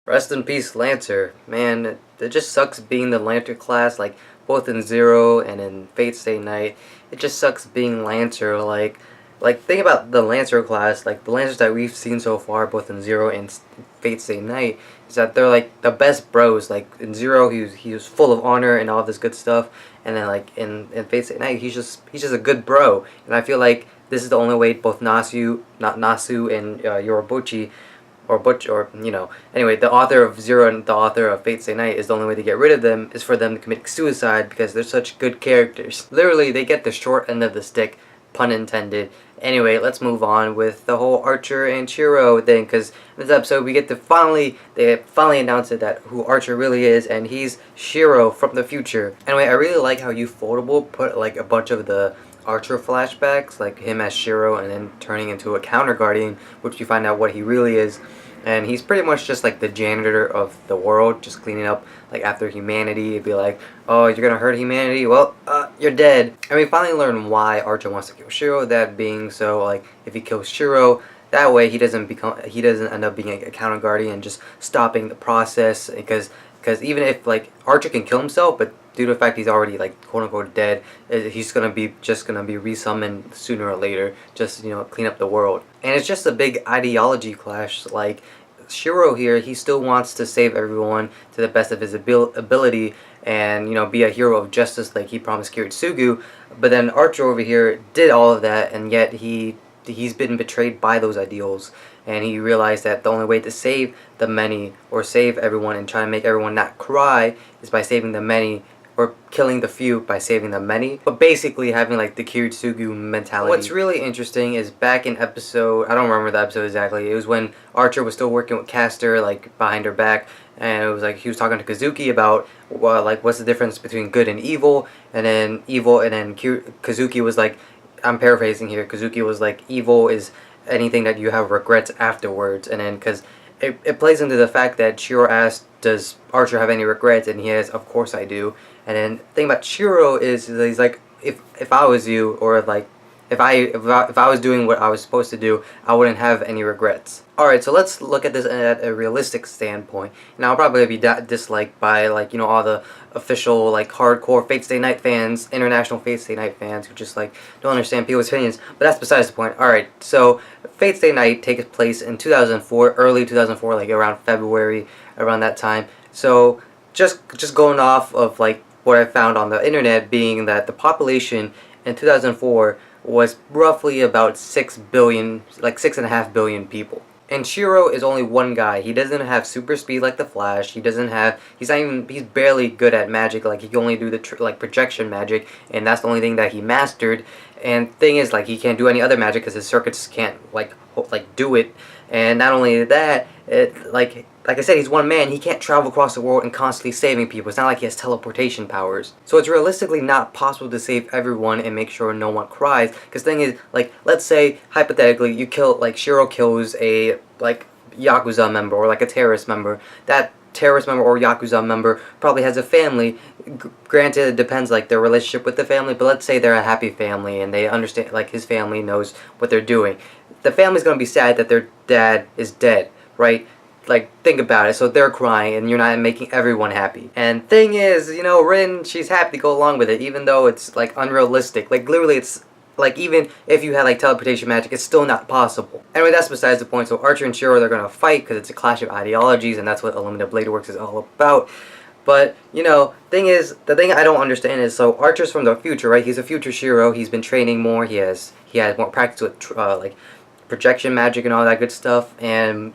Rest in peace, Lancer. Man, it just sucks being the Lancer class, like, both in Zero and in Fate Stay Night. It just sucks being Lancer, think about the Lancer class, like, the Lancers that we've seen so far, both in Zero and Fate Stay Night, is that they're, like, the best bros. Like, in Zero, he was full of honor and all this good stuff, and then, like, in Fate Stay Night, he's just a good bro, and I feel like this is the only way both Nasu and Yorobuchi or Butch, or, anyway, the author of Zero and the author of Fate Stay Night is the only way to get rid of them is for them to commit suicide because they're such good characters. Literally, they get the short end of the stick, pun intended. Anyway, let's move on with the whole Archer and Shiro thing, because in this episode we get to they finally announce it that who Archer really is, and he's Shiro from the future. Anyway, I really like how Ufotable put like a bunch of the Archer flashbacks, like him as Shiro and then turning into a counter guardian, which you find out what he really is. And he's pretty much just like the janitor of the world, just cleaning up like after humanity. It'd be like, oh, you're gonna hurt humanity? Well, you're dead. And we finally learn why Archer wants to kill Shiro. That being so, like, if he kills Shiro, that way he doesn't end up being a counter guardian and just stopping the process. Because even if like Archer can kill himself, but due to the fact he's already like quote unquote dead, he's gonna be resummoned sooner or later, just clean up the world. And it's just a big ideology clash. Like, Shiro here, he still wants to save everyone to the best of his ability and be a hero of justice like he promised Kiritsugu. But then Archer over here did all of that, and yet he's been betrayed by those ideals, and he realized that the only way to save the many or save everyone and try to make everyone not cry is by saving the many, or killing the few by saving the many, but basically having like the Kiritsugu mentality. What's really interesting is back in episode, I don't remember the episode exactly, it was when Archer was still working with Castor, like behind her back, and it was like he was talking to Kazuki about like what's the difference between good and evil, and then Kazuki was like, I'm paraphrasing here, Kazuki was like, evil is anything that you have regrets afterwards. And then because it plays into the fact that Shiro asked, does Archer have any regrets, and he has, of course I do. And then the thing about Shiro is he's like, if I was you, or like if I was doing what I was supposed to do, I wouldn't have any regrets. Alright, so let's look at this at a realistic standpoint. Now, I'll probably be disliked by, like, all the official, like, hardcore Fate Stay Night fans, international Fate Stay Night fans who just, like, don't understand people's opinions, but that's besides the point. Alright, so Fate Stay Night takes place in 2004, early 2004, like, around February, around that time. So, just going off of, like, what I found on the internet, being that the population in 2004 was roughly about 6 billion, like 6.5 billion people. And Shiro is only one guy. He doesn't have super speed like the Flash. He's barely good at magic. Like, he can only do the projection magic, and that's the only thing that he mastered. And thing is, like, he can't do any other magic because his circuits can't like do it. And not only that, like I said, he's one man. He can't travel across the world and constantly saving people. It's not like he has teleportation powers. So it's realistically not possible to save everyone and make sure no one cries. Because the thing is, like, let's say, hypothetically, you kill, like, Shiro kills a, like, Yakuza member or, like, a terrorist member. That terrorist member or Yakuza member probably has a family. Granted, it depends, like, their relationship with the family, but let's say they're a happy family and they understand, like, his family knows what they're doing. The family's gonna be sad that their dad is dead, right? Like, think about it. So they're crying, and you're not making everyone happy. And thing is, Rin, she's happy to go along with it, even though it's, like, unrealistic. Like, literally, it's, like, even if you had, like, teleportation magic, it's still not possible. Anyway, that's besides the point. So Archer and Shiro, they're gonna fight, because it's a clash of ideologies, and that's what Illumina Blade Works is all about. But, the thing I don't understand is, so Archer's from the future, right? He's a future Shiro. He's been training more. He has more practice with, like, projection magic and all that good stuff, and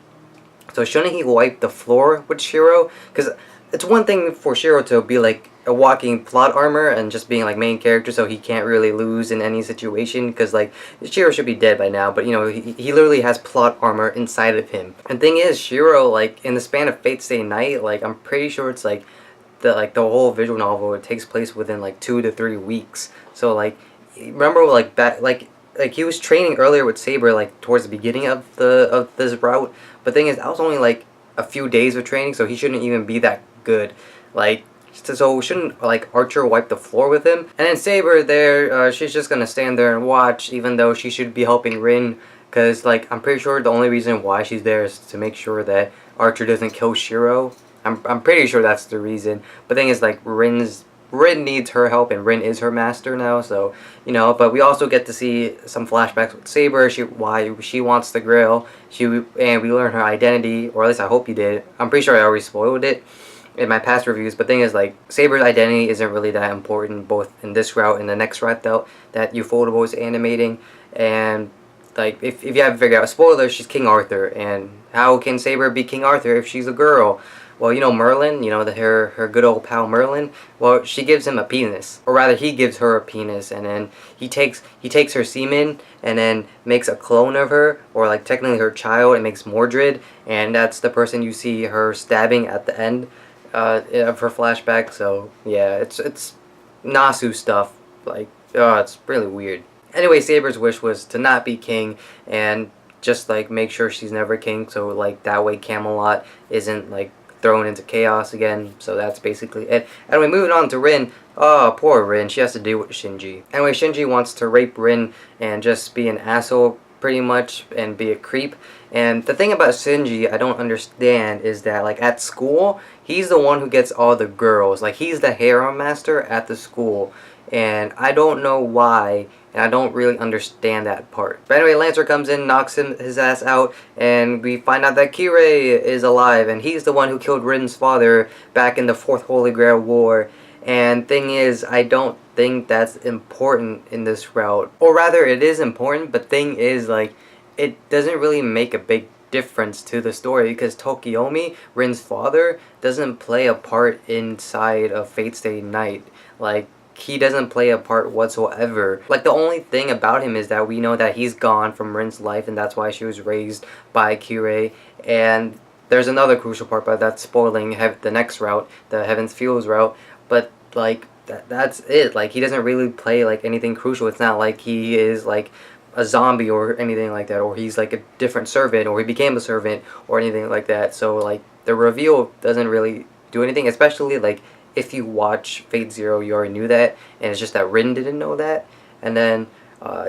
so shouldn't he wipe the floor with Shiro? Because it's one thing for Shiro to be like a walking plot armor and just being like main character, so he can't really lose in any situation, because like Shiro should be dead by now, but he literally has plot armor inside of him. And thing is, Shiro, like, in the span of Fate Stay Night, like, I'm pretty sure it's like the whole visual novel, it takes place within like 2 to 3 weeks. So like, remember, like, back, like he was training earlier with Saber, like towards the beginning of this route. But thing is, that was only like a few days of training, so he shouldn't even be that good. Like, so shouldn't, like, Archer wipe the floor with him? And then Saber there, she's just gonna stand there and watch, even though she should be helping Rin, because, like, I'm pretty sure the only reason why she's there is to make sure that Archer doesn't kill Shiro. I'm pretty sure that's the reason. But the thing is, like, Rin needs her help, and Rin is her master now, so, you know. But we also get to see some flashbacks with Saber, why she wants the Grail, and we learn her identity, or at least I hope you did. I'm pretty sure I already spoiled it in my past reviews, but the thing is, like, Saber's identity isn't really that important, both in this route and the next route that Ufotable is animating, and, like, if you haven't figured out, spoiler, she's King Arthur, and how can Saber be King Arthur if she's a girl? Well, you know Merlin, you know, her good old pal Merlin. Well, she gives him a penis, or rather, he gives her a penis, and then he takes her semen, and then makes a clone of her, or like technically her child, and makes Mordred, and that's the person you see her stabbing at the end of her flashback. So yeah, it's Nasu stuff. Like, oh, it's really weird. Anyway, Saber's wish was to not be king, and just like make sure she's never king, so like that way Camelot isn't like thrown into chaos again. So that's basically it. Anyway, moving on to Rin. Oh, poor Rin. She has to deal with Shinji. Anyway, Shinji wants to rape Rin and just be an asshole pretty much and be a creep. And the thing about Shinji I don't understand is that, like, at school, he's the one who gets all the girls. Like, he's the harem master at the school. And I don't know why, and I don't really understand that part. But anyway, Lancer comes in, knocks his ass out, and we find out that Kirei is alive, and he's the one who killed Rin's father back in the Fourth Holy Grail War. And thing is, I don't think that's important in this route. Or rather, it is important, but thing is, like, it doesn't really make a big difference to the story, because Tokiomi, Rin's father, doesn't play a part inside of Fate Stay Night. Like, he doesn't play a part whatsoever. Like, the only thing about him is that we know that he's gone from Rin's life, and that's why she was raised by Kirei. And there's another crucial part, but that's spoiling the next route, the Heaven's Fields route. But, like, that's it. Like, he doesn't really play, like, anything crucial. It's not like he is, like, a zombie or anything like that, or he's, like, a different servant, or he became a servant, or anything like that. So, like, the reveal doesn't really do anything, especially, like, if you watch Fate Zero, you already knew that, and it's just that Rin didn't know that. And then,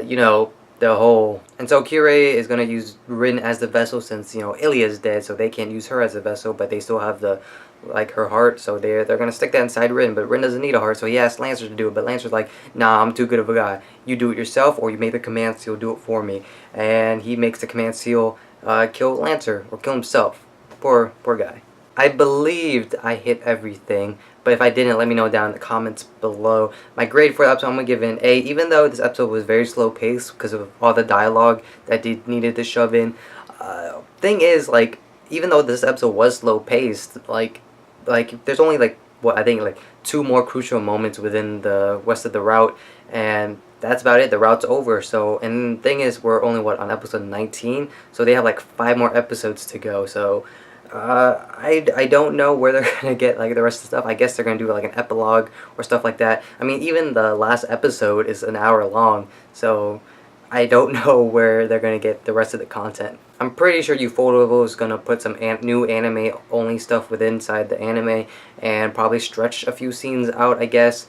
you know, the whole... And so Kirei is going to use Rin as the vessel, since, you know, Ilya's dead, so they can't use her as a vessel, but they still have the, like, her heart, so they're going to stick that inside Rin, but Rin doesn't need a heart, so he asks Lancer to do it, but Lancer's like, nah, I'm too good of a guy. You do it yourself, or you make the command seal do it for me. And he makes the command seal kill Lancer, or kill himself. Poor guy. I believed I hit everything, but if I didn't, let me know down in the comments below. My grade for the episode, I'm going to give it an A, even though this episode was very slow paced because of all the dialogue that they needed to shove in. Thing is, like, even though this episode was slow paced, like there's only, like, what I think, like, 2 more crucial moments within the rest of the route, and that's about it. The route's over. So, and the thing is, we're only, what, on episode 19, so they have, like, 5 more episodes to go. So I don't know where they're gonna get, like, the rest of the stuff. I guess they're gonna do, like, an epilogue or stuff like that. I mean, even the last episode is an hour long, so I don't know where they're gonna get the rest of the content. I'm pretty sure Ufotable is gonna put some new anime only stuff within inside the anime, and probably stretch a few scenes out, I guess,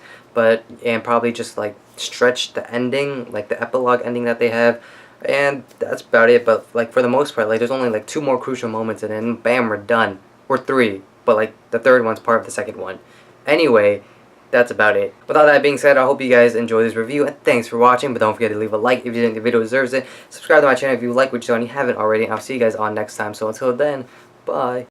and probably just, like, stretch the ending, like the epilogue ending that they have. And that's about it. But, like, for the most part, like, there's only, like, 2 more crucial moments, and then bam, we're done. Or 3, but, like, the third one's part of the second one. Anyway, that's about it. With all that being said, I hope you guys enjoyed this review, and thanks for watching. But don't forget to leave a like if you think the video deserves it. Subscribe to my channel if you like what you saw and you haven't already, and I'll see you guys on next time. So until then, bye.